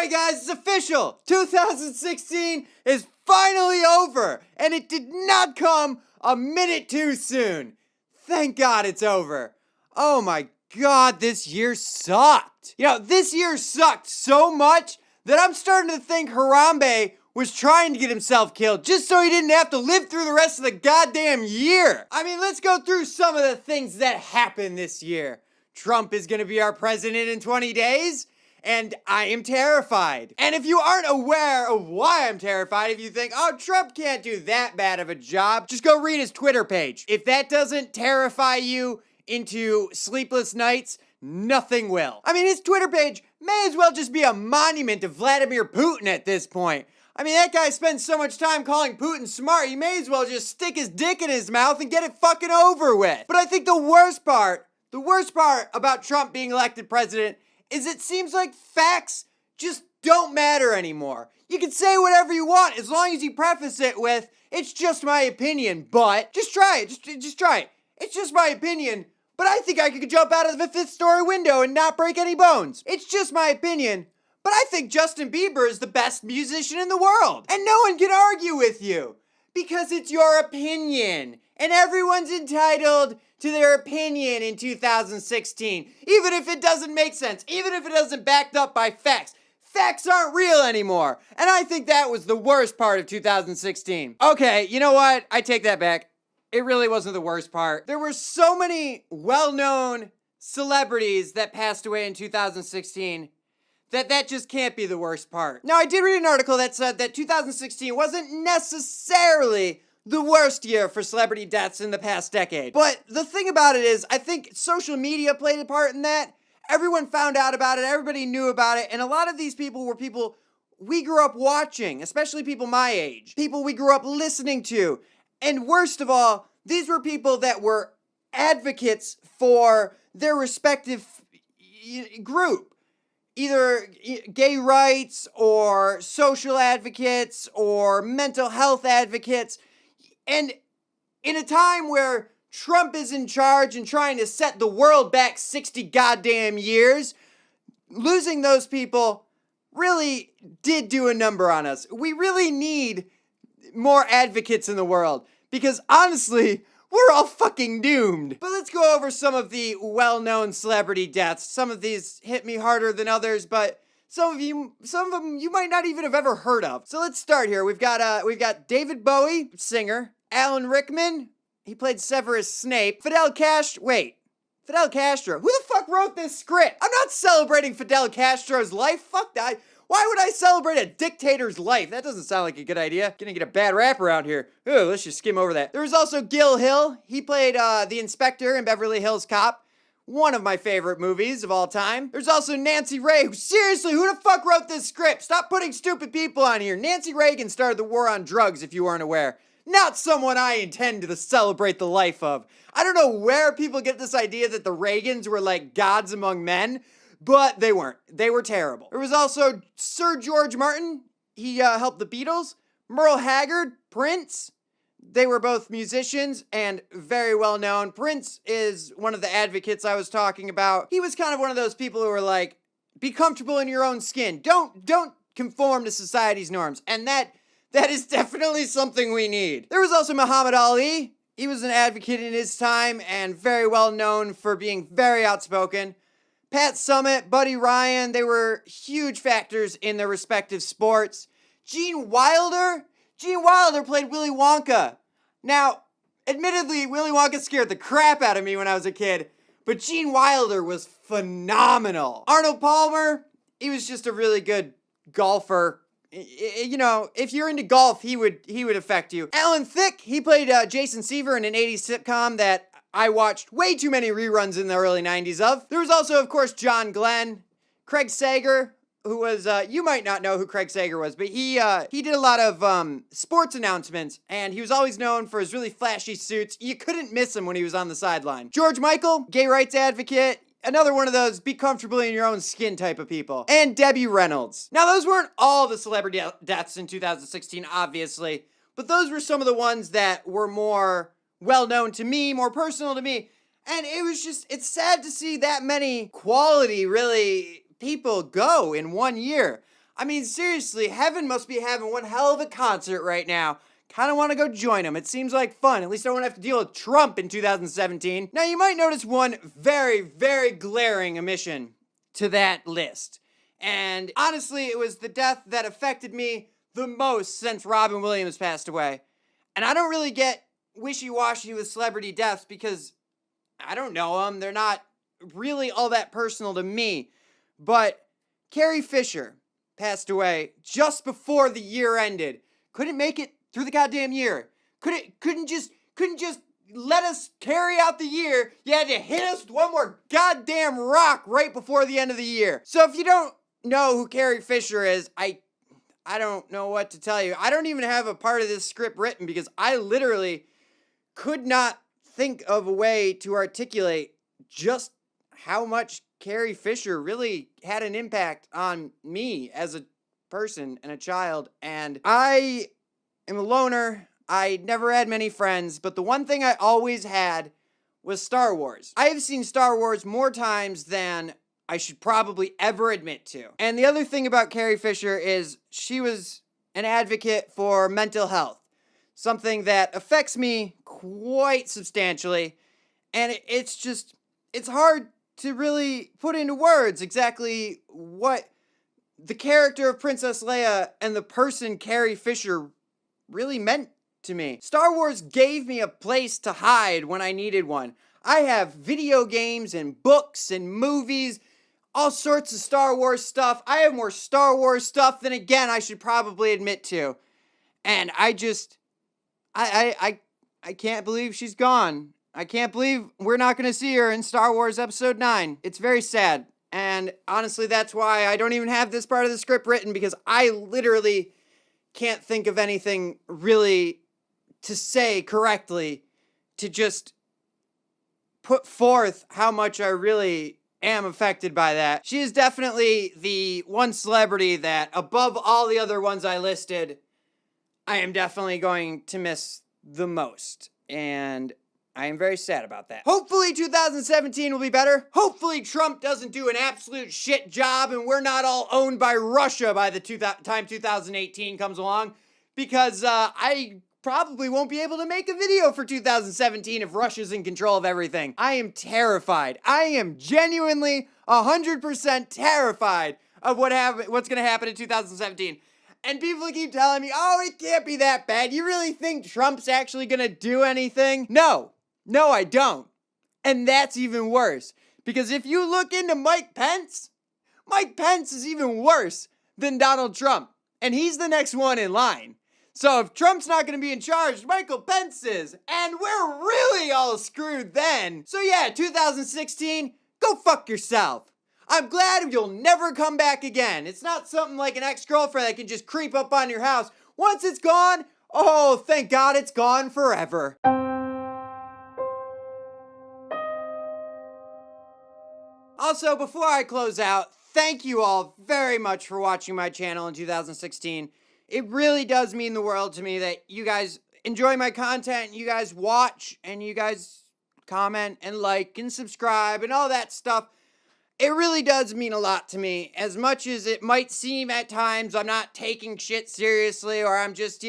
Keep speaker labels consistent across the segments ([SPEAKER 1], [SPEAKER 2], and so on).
[SPEAKER 1] Alright guys, it's official! 2016 is finally over, and it did not come a minute too soon. Thank God it's over. Oh my God, this year sucked. This year sucked so much that I'm starting to think Harambe was trying to get himself killed just so he didn't have to live through the rest of the goddamn year. I mean, let's go through some of the things that happened this year. Trump is gonna be our president in 20 days. And I am terrified. And if you aren't aware of why I'm terrified, if you think, oh, Trump can't do that bad of a job, just go read his Twitter page. If that doesn't terrify you into sleepless nights, nothing will. I mean, his Twitter page may as well just be a monument to Vladimir Putin at this point. I mean, that guy spends so much time calling Putin smart, he may as well just stick his dick in his mouth and get it fucking over with. But I think the worst part about Trump being elected president is it seems like facts just don't matter anymore. You can say whatever you want as long as you preface it with, it's just my opinion, but just try it, just try it. It's just my opinion, but I think I could jump out of the 5th story window and not break any bones. It's just my opinion, but I think Justin Bieber is the best musician in the world. And no one can argue with you because it's your opinion. And everyone's entitled to their opinion in 2016, even if it doesn't make sense, even if it doesn't backed up by facts. Facts aren't real anymore. And I think that was the worst part of 2016. Okay, you know what? I take that back. It really wasn't the worst part. There were so many well-known celebrities that passed away in 2016 that just can't be the worst part. Now, I did read an article that said that 2016 wasn't necessarily the worst year for celebrity deaths in the past decade. But the thing about it is, I think social media played a part in that. Everyone found out about it, everybody knew about it, and a lot of these people were people we grew up watching, especially people my age, people we grew up listening to. And worst of all, these were people that were advocates for their respective group. Either gay rights or social advocates or mental health advocates. And in a time where Trump is in charge and trying to set the world back 60 goddamn years, losing those people really did do a number on us. We really need more advocates in the world because honestly, we're all fucking doomed. But let's go over some of the well-known celebrity deaths. Some of these hit me harder than others, but some of them you might not even have ever heard of. So let's start here. We've got David Bowie, singer. Alan Rickman, he played Severus Snape. Fidel Castro. Who the fuck wrote this script? I'm not celebrating Fidel Castro's life. Fuck that. Why would I celebrate a dictator's life? That doesn't sound like a good idea. Gonna get a bad rap around here. Ooh, let's just skim over that. There was also Gil Hill. He played the inspector in Beverly Hills Cop. One of my favorite movies of all time. There's also Nancy Reagan. Seriously, who the fuck wrote this script? Stop putting stupid people on here. Nancy Reagan started the war on drugs, if you weren't aware. Not someone I intend to celebrate the life of. I don't know where people get this idea that the Reagans were like gods among men, but they weren't. They were terrible. There was also Sir George Martin. He helped the Beatles. Merle Haggard, Prince. They were both musicians and very well known. Prince is one of the advocates I was talking about. He was kind of one of those people who were like, be comfortable in your own skin. Don't conform to society's norms. And that is definitely something we need. There was also Muhammad Ali. He was an advocate in his time and very well known for being very outspoken. Pat Summitt, Buddy Ryan, they were huge factors in their respective sports. Gene Wilder played Willy Wonka. Now, admittedly, Willy Wonka scared the crap out of me when I was a kid, but Gene Wilder was phenomenal. Arnold Palmer, he was just a really good golfer. You know, if you're into golf, he would affect you. Alan Thicke, he played Jason Seaver in an 80s sitcom that I watched way too many reruns in the early 90s of. There was also, of course, John Glenn. Craig Sager, who was, you might not know who Craig Sager was, but he did a lot of sports announcements, and he was always known for his really flashy suits. You couldn't miss him when he was on the sideline. George Michael, gay rights advocate. Another one of those be comfortable in your own skin type of people. And Debbie Reynolds. Now, those weren't all the celebrity deaths in 2016, obviously, but those were some of the ones that were more well-known to me, more personal to me. And it's sad to see that many quality, really, people go in one year. I mean, seriously, heaven must be having one hell of a concert right now. Kind of want to go join them. It seems like fun. At least I won't have to deal with Trump in 2017. Now, you might notice one very, very glaring omission to that list. And honestly, it was the death that affected me the most since Robin Williams passed away. And I don't really get wishy-washy with celebrity deaths because I don't know them. They're not really all that personal to me. But Carrie Fisher passed away just before the year ended. Couldn't make it through the goddamn year. Couldn't just let us carry out the year. You had to hit us with one more goddamn rock right before the end of the year. So if you don't know who Carrie Fisher is, I don't know what to tell you. I don't even have a part of this script written because I literally could not think of a way to articulate just how much Carrie Fisher really had an impact on me as a person and a child. And I am a loner. I never had many friends, but the one thing I always had was Star Wars. I have seen Star Wars more times than I should probably ever admit to. And the other thing about Carrie Fisher is she was an advocate for mental health, something that affects me quite substantially. And it's hard to really put into words exactly what the character of Princess Leia and the person Carrie Fisher really meant to me. Star Wars gave me a place to hide when I needed one. I have video games and books and movies, all sorts of Star Wars stuff. I have more Star Wars stuff than, again, I should probably admit to. And I can't believe she's gone. I can't believe we're not going to see her in Star Wars Episode 9. It's very sad. And honestly, that's why I don't even have this part of the script written, because I literally can't think of anything really to say correctly to just put forth how much I really am affected by that. She is definitely the one celebrity that, above all the other ones I listed, I am definitely going to miss the most. And I am very sad about that. Hopefully 2017 will be better. Hopefully Trump doesn't do an absolute shit job and we're not all owned by Russia by the time 2018 comes along. Because I probably won't be able to make a video for 2017 if Russia's in control of everything. I am terrified. I am genuinely 100% terrified of what's going to happen in 2017. And people keep telling me, oh, it can't be that bad. You really think Trump's actually going to do anything? No, I don't. And that's even worse. Because if you look into Mike Pence is even worse than Donald Trump. And he's the next one in line. So if Trump's not going to be in charge, Michael Pence is. And we're really all screwed then. So yeah, 2016, go fuck yourself. I'm glad you'll never come back again. It's not something like an ex-girlfriend that can just creep up on your house. Once it's gone, oh, thank God it's gone forever. Also, before I close out, thank you all very much for watching my channel in 2016. It really does mean the world to me that you guys enjoy my content, you guys watch, and you guys comment and like and subscribe and all that stuff. It really does mean a lot to me. As much as it might seem at times I'm not taking shit seriously, or I'm just,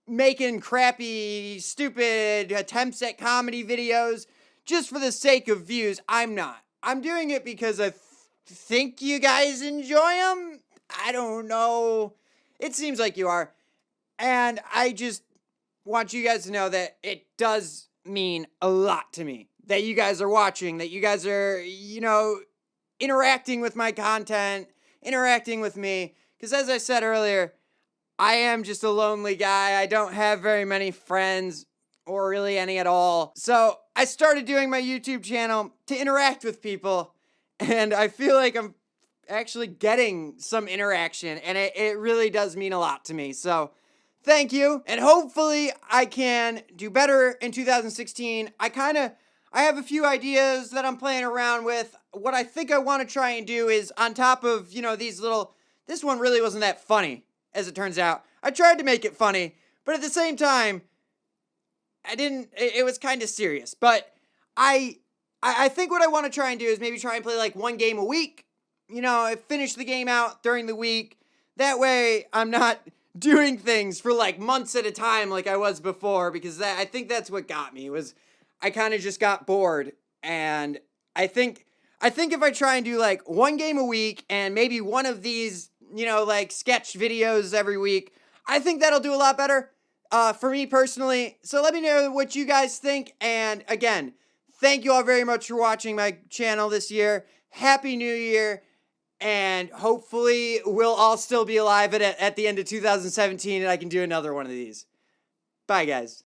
[SPEAKER 1] making crappy, stupid attempts at comedy videos just for the sake of views. I'm not. I'm doing it because I think you guys enjoy them. I don't know. It seems like you are. And I just want you guys to know that it does mean a lot to me that you guys are watching, that you guys are, interacting with my content, interacting with me. Because as I said earlier, I am just a lonely guy. I don't have very many friends, or really any at all. So I started doing my YouTube channel to interact with people, and I feel like I'm actually getting some interaction, and it really does mean a lot to me. So thank you, and hopefully I can do better in 2016. I have a few ideas that I'm playing around with. What I think I want to try and do is, on top of, this one really wasn't that funny, as it turns out. I tried to make it funny, but at the same time, it was kind of serious. But I think what I want to try and do is maybe try and play like one game a week. Finish the game out during the week, That way I'm not doing things for like months at a time like I was before, because I think that's what got me, was I kind of just got bored. And I think if I try and do like one game a week and maybe one of these, like sketch videos every week, I think that'll do a lot better for me personally. So let me know what you guys think. And again, thank you all very much for watching my channel this year. Happy New Year. And hopefully we'll all still be alive at the end of 2017 and I can do another one of these. Bye, guys.